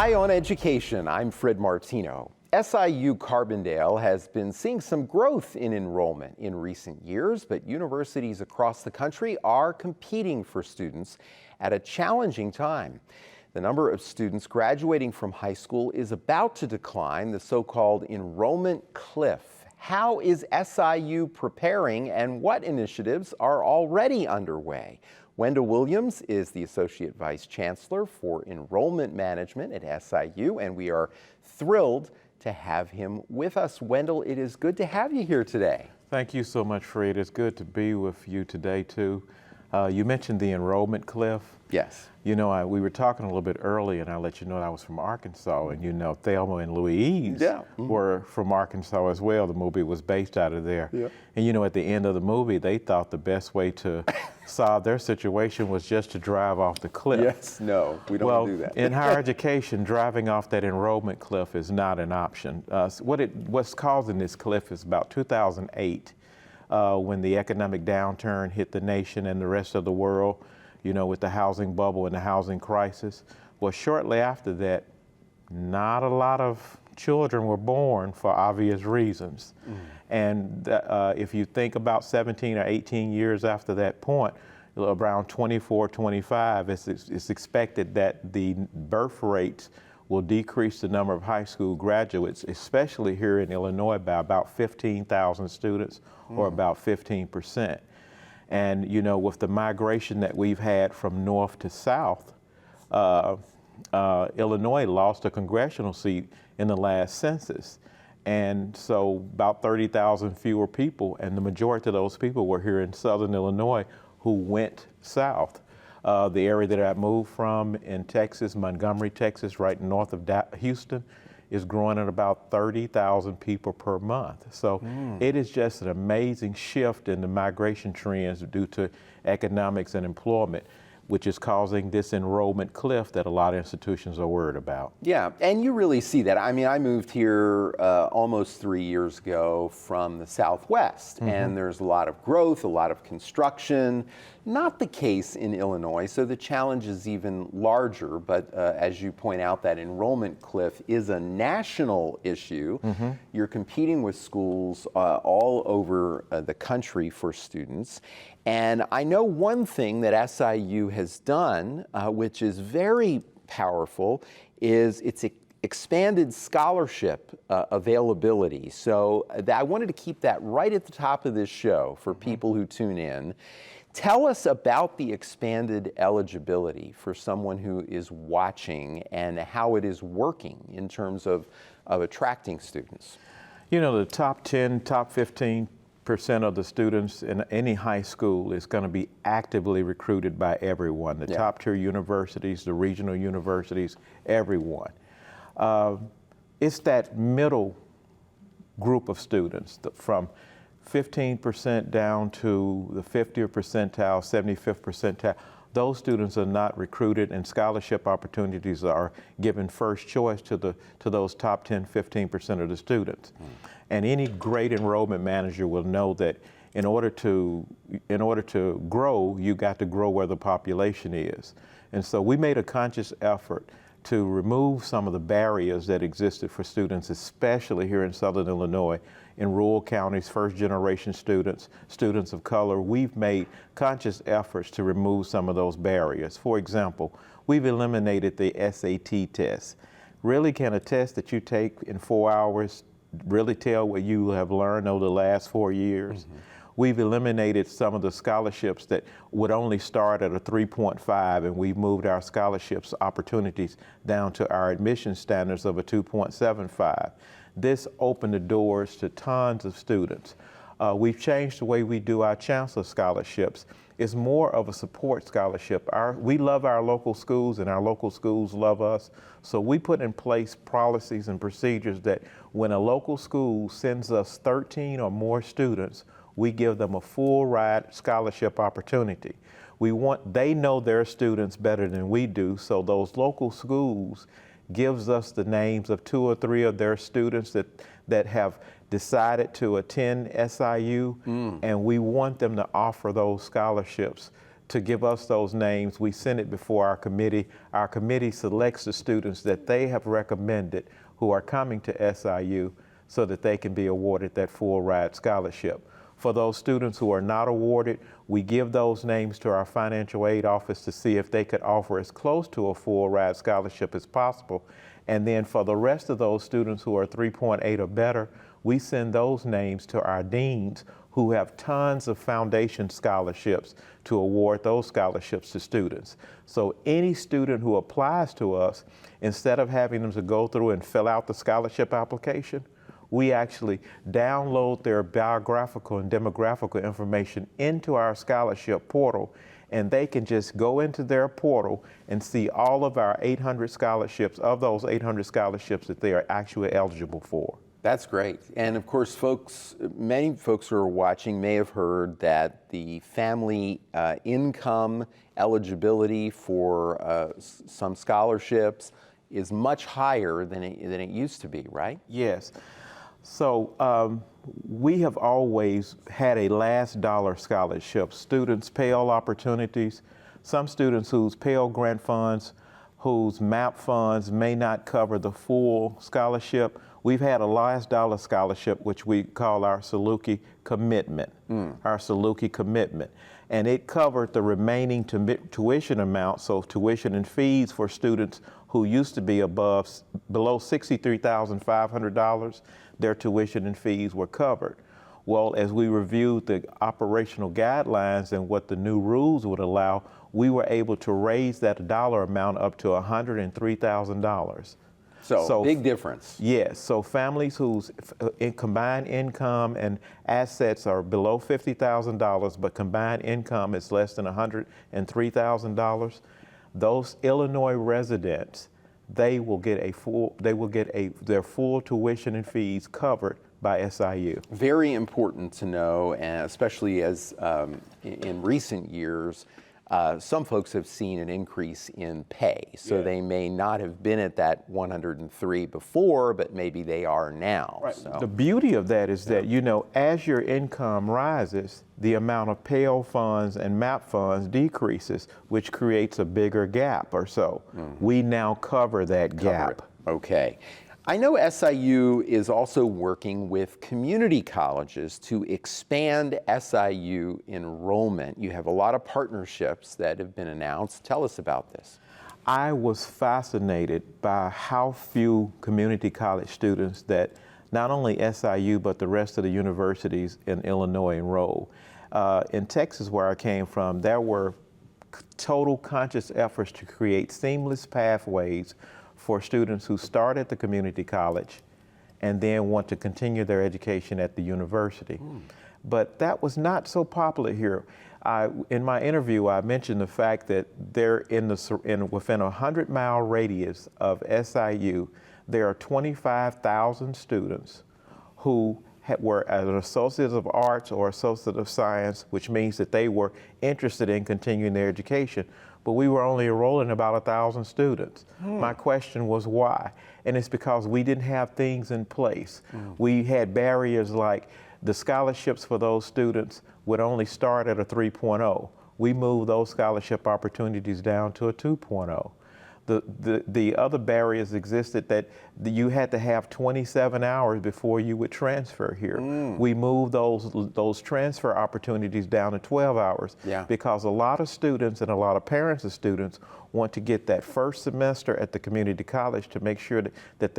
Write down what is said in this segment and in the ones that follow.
Eye on Education, I'm Fred Martino. SIU Carbondale has been seeing some growth in enrollment in recent years, but universities across the country are competing for students at a challenging time. The number of students graduating from high school is about to decline, the so-called enrollment cliff. How is SIU preparing, and what initiatives are already underway? Wendell Williams is the Associate Vice Chancellor for Enrollment Management at SIU, and we are thrilled to have him with us. Wendell, it is good to have you here today. Thank you so much, Fred. It's good to be with you today, too. You mentioned the enrollment cliff. Yes. You know, we were talking a little bit earlier, and I let you know that I was from Arkansas, and you know, Thelma and Louise were from Arkansas as well. The movie was based out of there. Yeah. And you know, at the end of the movie, they thought the best way to solve their situation was just to drive off the cliff. Yes, no, we don't do that. In higher education, driving off that enrollment cliff is not an option. What's causing this cliff is about 2008, when the economic downturn hit the nation and the rest of the world, you know, with the housing bubble and the housing crisis. Well, shortly after that, not a lot of children were born for obvious reasons. And if you think about 17 or 18 years after that point, around 24, 25, it's expected that the birth rates will decrease the number of high school graduates, especially here in Illinois, by about 15,000 students, or about 15%. And you know, with the migration that we've had from north to south, Illinois lost a congressional seat in the last census. And so about 30,000 fewer people, and the majority of those people were here in southern Illinois who went south. The area that I moved from in Texas, Montgomery, Texas, right north of Houston, is growing at about 30,000 people per month. So it is just an amazing shift in the migration trends due to economics and employment, which is causing this enrollment cliff that a lot of institutions are worried about. Yeah, and you really see that. I mean, I moved here almost 3 years ago from the Southwest, and there's a lot of growth, a lot of construction. Not the case in Illinois, so the challenge is even larger, but as you point out, that enrollment cliff is a national issue. You're competing with schools all over the country for students. And I know one thing that SIU has done, which is very powerful, is its expanded scholarship availability. So I wanted to keep that right at the top of this show for people who tune in. Tell us about the expanded eligibility for someone who is watching and how it is working in terms of attracting students. You know, the top 10, top 15% of the students in any high school is going to be actively recruited by everyone, the top tier universities, the regional universities, everyone. It's that middle group of students from 15% down to the 50th percentile, 75th percentile. Those students are not recruited, and scholarship opportunities are given first choice to those top 10, 15% of the students. And any great enrollment manager will know that in order to grow, you got to grow where the population is. And so we made a conscious effort to remove some of the barriers that existed for students, especially here in Southern Illinois, in rural counties, first-generation students, students of color. We've made conscious efforts to remove some of those barriers. For example, we've eliminated the SAT test. Really, can a test that you take in 4 hours really tell what you have learned over the last 4 years? We've eliminated some of the scholarships that would only start at a 3.5, and we've moved our scholarships opportunities down to our admission standards of a 2.75. This opened the doors to tons of students. We've changed the way we do our chancellor scholarships. It's more of a support scholarship. We love our local schools, and our local schools love us. So we put in place policies and procedures that when a local school sends us 13 or more students, we give them a full ride scholarship opportunity. They know their students better than we do, so those local schools gives us the names of 2 or 3 of their students that have decided to attend SIU, and we want them to offer those scholarships to give us those names. We send it before our committee. Our committee selects the students that they have recommended who are coming to SIU so that they can be awarded that full ride scholarship. For those students who are not awarded, we give those names to our financial aid office to see if they could offer as close to a full ride scholarship as possible. And then for the rest of those students who are 3.8 or better, we send those names to our deans who have tons of foundation scholarships to award those scholarships to students. So any student who applies to us, instead of having them to go through and fill out the scholarship application, we actually download their biographical and demographical information into our scholarship portal, and they can just go into their portal and see all of our 800 scholarships, of those 800 scholarships that they are actually eligible for. That's great. And of course, many folks who are watching may have heard that the family income eligibility for some scholarships is much higher than it used to be, right? Yes. So we have always had a last dollar scholarship. Students' Pell opportunities, some students whose Pell grant funds, whose MAP funds may not cover the full scholarship. We've had a last dollar scholarship, which we call our SIUC commitment, our SIUC commitment. And it covered the remaining tuition amount, so tuition and fees for students who used to be below $63,500, their tuition and fees were covered. Well, as we reviewed the operational guidelines and what the new rules would allow, we were able to raise that dollar amount up to $103,000. So big difference. Yes, so families whose combined income and assets are below $50,000, but combined income is less than $103,000, those Illinois residents, they will get their full tuition and fees covered by SIU. Very important to know, and especially as in recent years, some folks have seen an increase in pay. So they may not have been at that 103 before, but maybe they are now. Right. So. The beauty of that is that, you know, as your income rises, the amount of Pell funds and MAP funds decreases, which creates a bigger gap or so. We now cover that gap. Okay. I know SIU is also working with community colleges to expand SIU enrollment. You have a lot of partnerships that have been announced. Tell us about this. I was fascinated by how few community college students that not only SIU but the rest of the universities in Illinois enroll. In Texas, where I came from, there were total conscious efforts to create seamless pathways for students who start at the community college and then want to continue their education at the university. But that was not so popular here. In my interview, I mentioned the fact that within a 100-mile radius of SIU, there are 25,000 students who were an Associate of Arts or Associate of Science, which means that they were interested in continuing their education. But we were only enrolling about 1,000 students. My question was why? And it's because we didn't have things in place. We had barriers like the scholarships for those students would only start at a 3.0. We moved those scholarship opportunities down to a 2.0. The other barriers existed that you had to have 27 hours before you would transfer here. We moved those transfer opportunities down to 12 hours because a lot of students and a lot of parents of students want to get that first semester at the community college to make sure that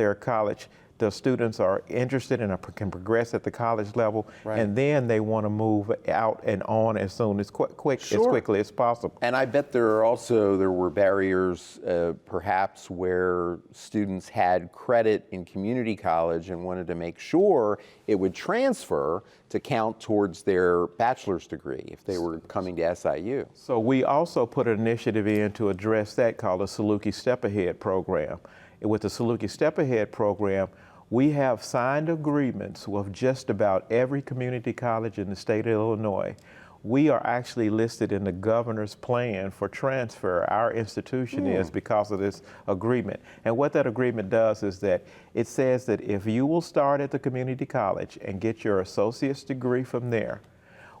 the students are interested and can progress at the college level, and then they want to move out and on as soon as quickly as possible. And I bet there were barriers perhaps where students had credit in community college and wanted to make sure it would transfer to count towards their bachelor's degree if they were coming to SIU. So we also put an initiative in to address that called the SIUC Step Ahead program. With the SIUC Step Ahead program, we have signed agreements with just about every community college in the state of Illinois. We are actually listed in the governor's plan for transfer. Our institution is because of this agreement. And what that agreement does is that it says that if you will start at the community college and get your associate's degree from there,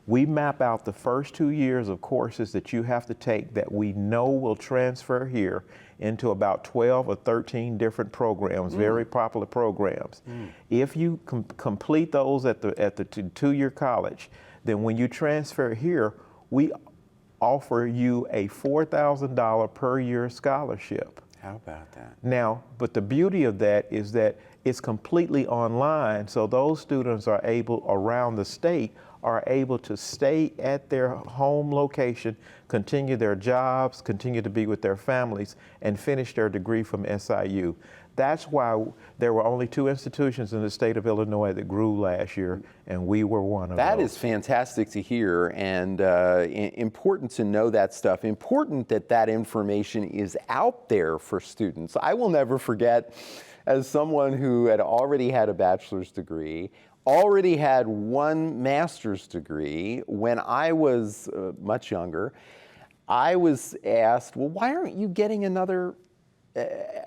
We map out the first 2 years of courses that you have to take that we know will transfer here into about 12 or 13 different programs, very popular programs. If you complete those at the two-year college, then when you transfer here, we offer you a $4,000 per year scholarship. How about that? Now, but the beauty of that is that it's completely online, so those students are able, around the state, are able to stay at their home location, continue their jobs, continue to be with their families, and finish their degree from SIU. That's why there were only 2 institutions in the state of Illinois that grew last year, and we were one of those. That is fantastic to hear, and important to know that stuff. Important that that information is out there for students. I will never forget, as someone who had already had a bachelor's degree, already had 1 master's degree, when I was much younger, I was asked, well, why aren't you getting another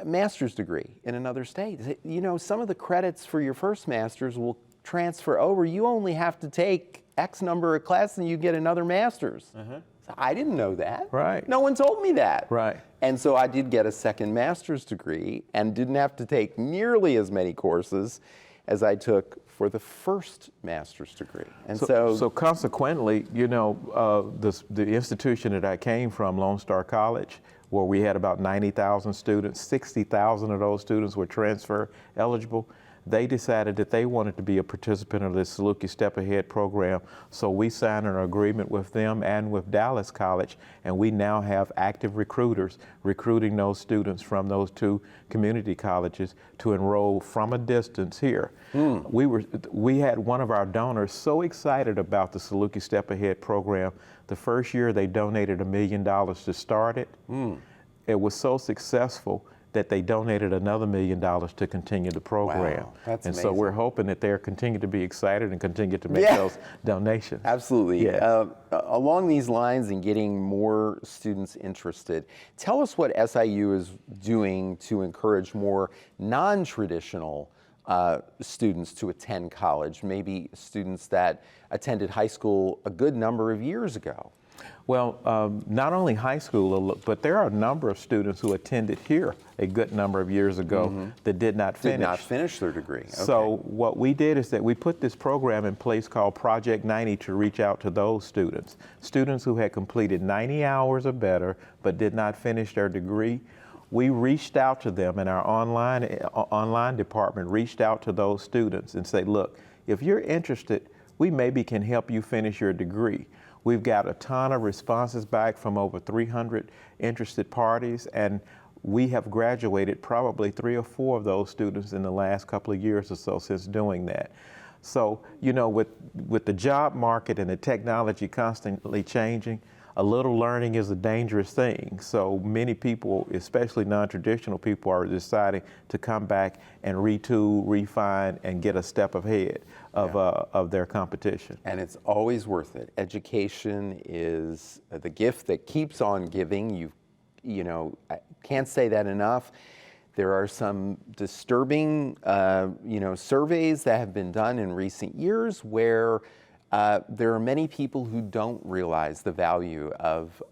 master's degree in another state? You know, some of the credits for your first master's will transfer over. You only have to take X number of classes and you get another master's. So I didn't know that. Right. No one told me that. Right. And so I did get a second master's degree and didn't have to take nearly as many courses as I took for the first master's degree. And so consequently, you know, the institution that I came from, Lone Star College, where we had about 90,000 students, 60,000 of those students were transfer eligible. They decided that they wanted to be a participant of this SIUC Step Ahead program, so we signed an agreement with them and with Dallas College, and we now have active recruiters recruiting those students from those 2 community colleges to enroll from a distance here. We had one of our donors so excited about the SIUC Step Ahead program. The first year they donated $1 million to start it. It was so successful that they donated another $1 million to continue the program. Wow, that's and amazing. So we're hoping that they'll continue to be excited and continue to make those donations. Absolutely. Yes. Along these lines and getting more students interested, tell us what SIU is doing to encourage more non-traditional students to attend college, maybe students that attended high school a good number of years ago. Well, not only high school, but there are a number of students who attended here a good number of years ago that did not finish. Did not finish their degree. Okay. So what we did is that we put this program in place called Project 90 to reach out to those students. Students who had completed 90 hours or better but did not finish their degree. We reached out to them, and our online department reached out to those students and said, look, if you're interested, we maybe can help you finish your degree. We've got a ton of responses back from over 300 interested parties, and we have graduated probably 3 or 4 of those students in the last couple of years or so since doing that. So, you know, with the job market and the technology constantly changing, a little learning is a dangerous thing. So many people, especially non-traditional people, are deciding to come back and retool, refine, and get a step ahead of their competition. And it's always worth it. Education is the gift that keeps on giving. You know, I can't say that enough. There are some disturbing, surveys that have been done in recent years where there are many people who don't realize the value of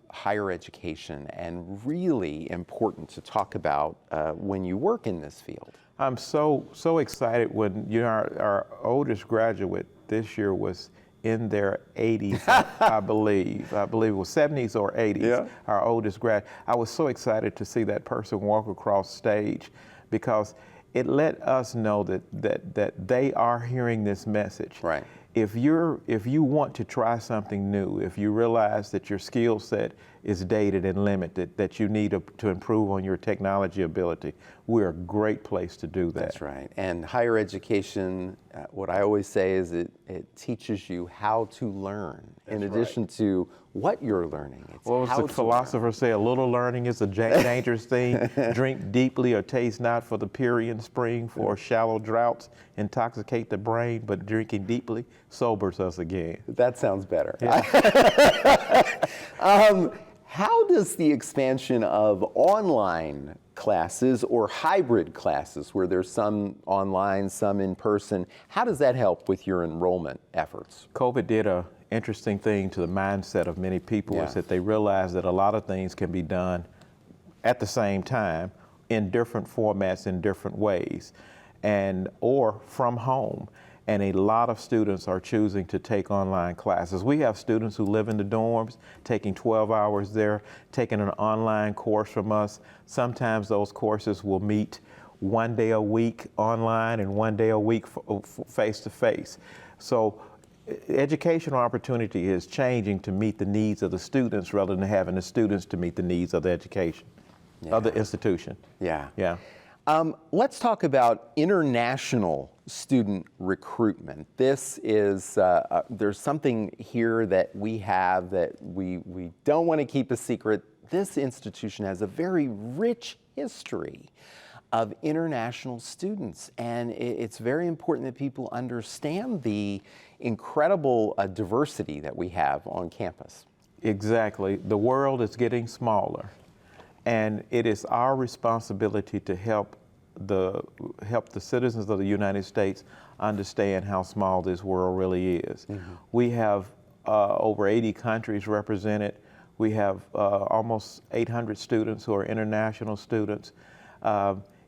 higher education, and really important to talk about when you work in this field. I'm so excited when, you know, our oldest graduate this year was in their 80s, I believe. I believe it was 70s or 80s, yeah. Our oldest grad. I was so excited to see that person walk across stage, because it let us know that they are hearing this message. Right. If you want to try something new, if you realize that your skill set is dated and limited, that you need to improve on your technology ability, we're a great place to do that. That's right. And higher education, what I always say is it teaches you how to learn. That's in addition to what you're learning. It's what was the philosopher say? A little learning is a dangerous thing. Drink deeply or taste not, for the Pierian spring, for shallow draughts intoxicate the brain, but drinking deeply sobers us again. That sounds better. Yeah. How does the expansion of online classes or hybrid classes, where there's some online, some in person, how does that help with your enrollment efforts? COVID did a interesting thing to the mindset of many people Yeah. is that they realize that a lot of things can be done at the same time in different formats in different ways, and or from home. And a lot of students are choosing to take online classes. We have students who live in the dorms, taking 12 hours there, taking an online course from us. Sometimes those courses will meet one day a week online and one day a week face-to-face. So educational opportunity is changing to meet the needs of the students rather than having the students to meet the needs of the education, of the institution. Yeah. Yeah. Let's talk about international student recruitment. This is, there's something here that we have that we don't want to keep a secret. This institution has a very rich history of international students, and it's very important that people understand the incredible diversity that we have on campus. Exactly. The world is getting smaller, and it is our responsibility to help the citizens of the United States understand how small this world really is. Mm-hmm. We have over 80 countries represented. We have almost 800 students who are international students.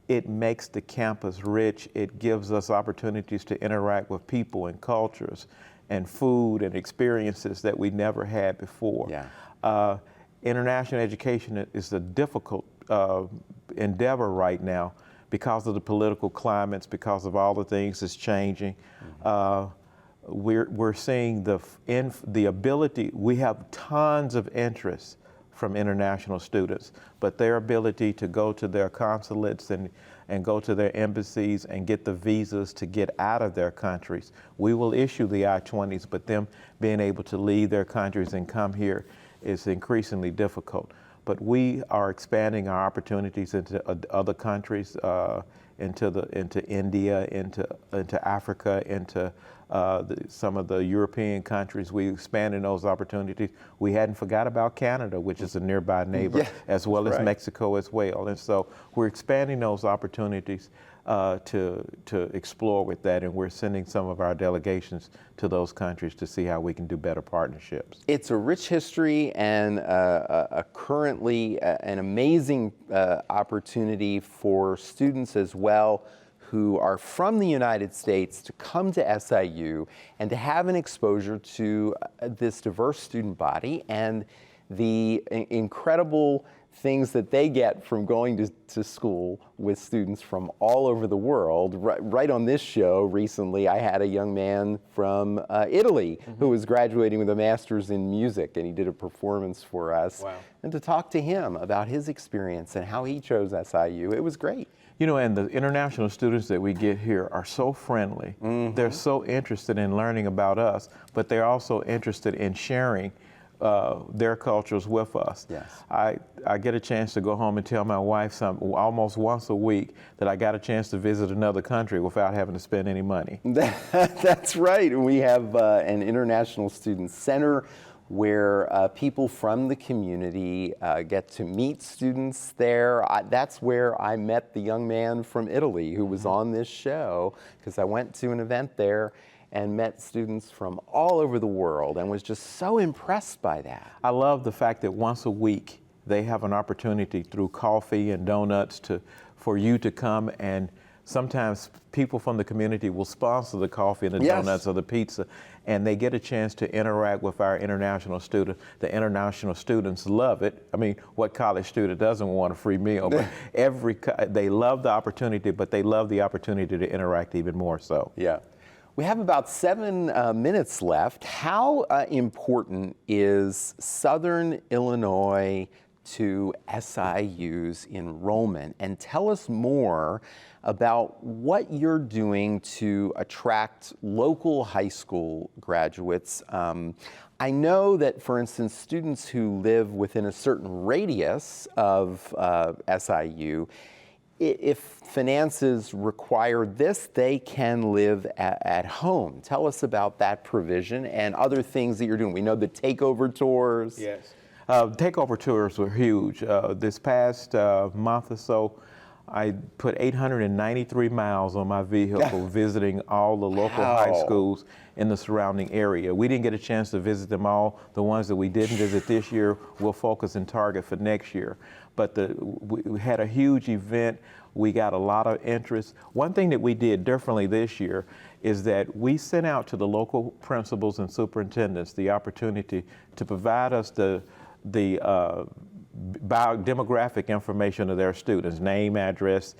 It makes the campus rich. It gives us opportunities to interact with people and cultures and food and experiences that we never had before. Yeah. International education is a difficult endeavor right now because of the political climates, because of all the things that's changing. Mm-hmm. We're seeing the ability, we have tons of interest from international students, but their ability to go to their consulates and go to their embassies and get the visas to get out of their countries. We will issue the I-20s, but them being able to leave their countries and come here is increasingly difficult. But we are expanding our opportunities into other countries, into India, into Africa, into some of the European countries. We expanded those opportunities. We hadn't forgot about Canada, which is a nearby neighbor, as well as Mexico as well. And so we're expanding those opportunities to explore with that, and we're sending some of our delegations to those countries to see how we can do better partnerships. It's a rich history and currently an amazing opportunity for students as well who are from the United States to come to SIU and to have an exposure to this diverse student body and the incredible things that they get from going to school with students from all over the world. Right on this show recently, I had a young man from Italy who was graduating with a master's in music, and he did a performance for us. Wow. And to talk to him about his experience and how he chose SIU, it was great. You know, and the international students that we get here are so friendly. Mm-hmm. They're so interested in learning about us, but they're also interested in sharing their cultures with us. Yes. I get a chance to go home and tell my wife almost once a week that I got a chance to visit another country without having to spend any money. That's right. We have an international student center where people from the community get to meet students there. That's where I met the young man from Italy who was on this show, because I went to an event there and met students from all over the world and was just so impressed by that. I love the fact that once a week they have an opportunity through coffee and donuts for you to come, and sometimes people from the community will sponsor the coffee and the donuts or the pizza, and they get a chance to interact with our international students. The international students love it. I mean, what college student doesn't want a free meal? But they love the opportunity, but they love the opportunity to interact even more so. Yeah. We have about 7 minutes left. How important is Southern Illinois to SIU's enrollment? And tell us more about what you're doing to attract local high school graduates. I know that, for instance, students who live within a certain radius of SIU, if finances require this, they can live at home. Tell us about that provision and other things that you're doing. We know the takeover tours. Yes. Takeover tours were huge. This past month or so, I put 893 miles on my vehicle visiting all the local high schools in the surrounding area. We didn't get a chance to visit them all. The ones that we didn't visit this year, we'll focus and target for next year. But we had a huge event. We got a lot of interest. One thing that we did differently this year is that we sent out to the local principals and superintendents the opportunity to provide us the demographic information of their students, name, address,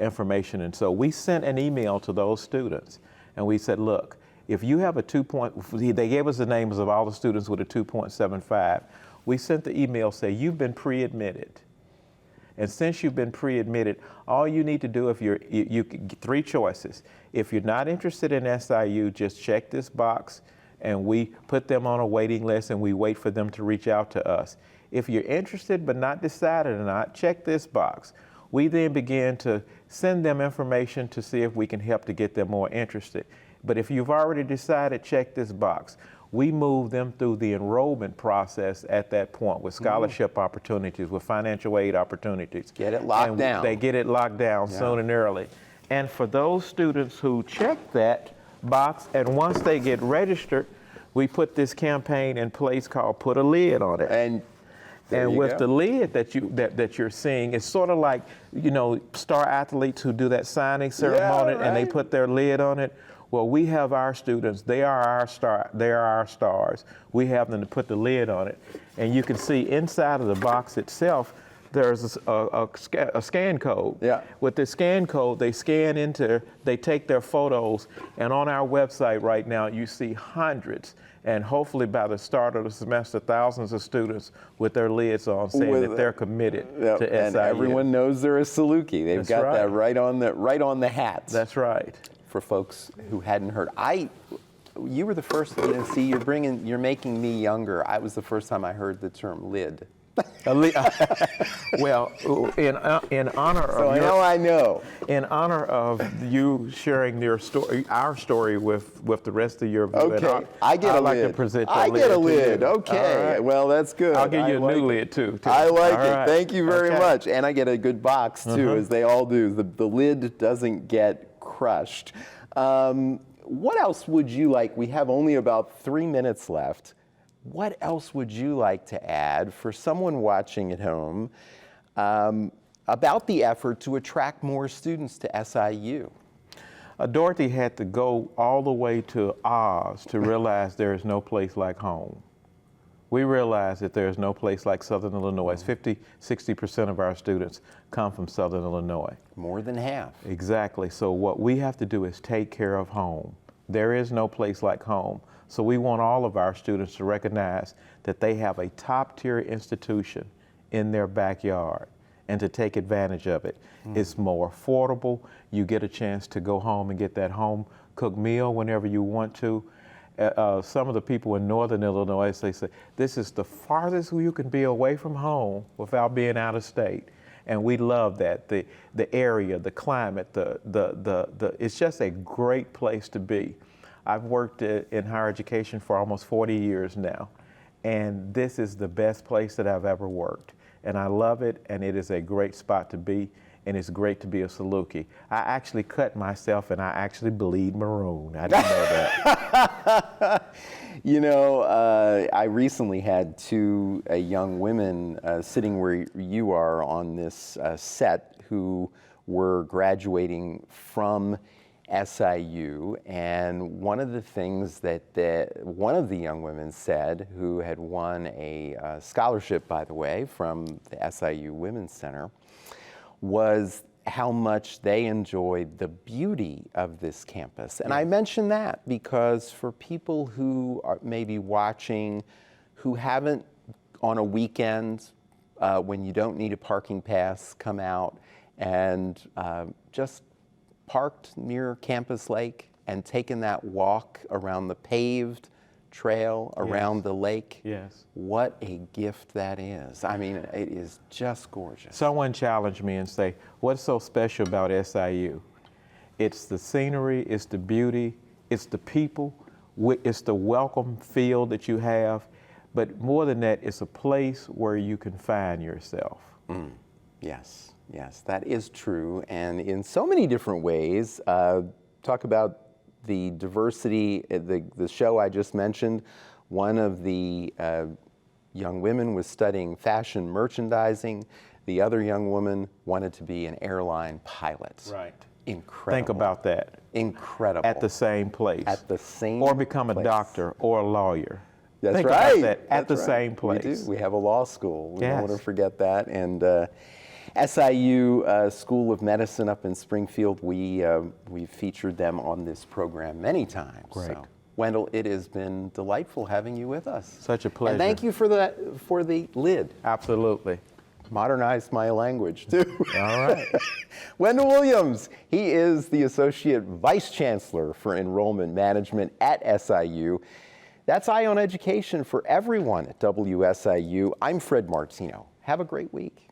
information. And so we sent an email to those students and we said, look, if you have they gave us the names of all the students with a 2.75. We sent the email say, you've been pre-admitted. And since you've been pre-admitted, all you need to do, if you three choices. If you're not interested in SIU, just check this box and we put them on a waiting list and we wait for them to reach out to us. If you're interested but not decided or not, check this box. We then begin to send them information to see if we can help to get them more interested. But if you've already decided, check this box. We move them through the enrollment process at that point with scholarship opportunities, with financial aid opportunities. Get it locked down. They get it locked down soon and early. And for those students who check that box, and once they get registered, we put this campaign in place called Put a Lid on It. And with the lid that you're seeing, it's sort of like, star athletes who do that signing ceremony and they put their lid on it. Well, we have our students, they are our stars. We have them to put the lid on it. And you can see inside of the box itself, there's a scan code. Yeah. With the scan code, they take their photos, and on our website right now, you see hundreds, and hopefully by the start of the semester, thousands of students with their lids on saying that they're committed to SIU. And everyone knows they're a SIUC. They've got that right on the hats. That's right. For folks who hadn't heard, you were the first. See, you're making me younger. I was the first time I heard the term lid. Well, in honor of I know. In honor of you sharing our story with the rest of your group, okay, I get a lid. I'd like to present your lid. I get a lid. You. Okay, right. Well that's good. I'll give you a new lid too. I like it. Right. Thank you very much, and I get a good box too, as they all do. The lid doesn't get crushed. What else would you like? We have only about 3 minutes left. What else would you like to add for someone watching at home about the effort to attract more students to SIU? Dorothy had to go all the way to Oz to realize there is no place like home. We realize that there is no place like Southern Illinois. 50–60% of our students come from Southern Illinois. More than half. Exactly. So what we have to do is take care of home. There is no place like home. So we want all of our students to recognize that they have a top-tier institution in their backyard and to take advantage of it. It's more affordable. You get a chance to go home and get that home-cooked meal whenever you want to. Some of the people in Northern Illinois, they say, this is the farthest you can be away from home without being out of state. And we love that. The area, the climate, it's just a great place to be. I've worked in higher education for almost 40 years now, and this is the best place that I've ever worked. And I love it, and it is a great spot to be, and it's great to be a SIUC. I actually cut myself, and I actually bleed maroon. I didn't know that. I recently had two young women sitting where you are on this set who were graduating from SIU, and one of the things that one of the young women said, who had won a scholarship, by the way, from the SIU Women's Center, was how much they enjoyed the beauty of this campus. And I mention that because for people who are maybe watching, who haven't on a weekend, when you don't need a parking pass, come out and just parked near Campus Lake and taken that walk around the paved trail around the lake. Yes. What a gift that is. I mean, it is just gorgeous. Someone challenged me and say, what's so special about SIU? It's the scenery, it's the beauty, it's the people, it's the welcome feel that you have, but more than that, it's a place where you can find yourself. Yes. Yes, that is true, and in so many different ways. Talk about the diversity, the show I just mentioned. One of the young women was studying fashion merchandising. The other young woman wanted to be an airline pilot. Right. Incredible. Think about that. Incredible. At the same place. At the same Or become a place. doctor or a lawyer. That's Think right. about that at the same place. We do. We have a law school. We don't Yes. want to forget that. And SIU School of Medicine up in Springfield, we've featured them on this program many times. Great. So, Wendell, it has been delightful having you with us. Such a pleasure. And thank you for the lid. Absolutely. Modernized my language too. All right. Wendell Williams, he is the Associate Vice Chancellor for Enrollment Management at SIU. That's Eye on Education for everyone at WSIU. I'm Fred Martino. Have a great week.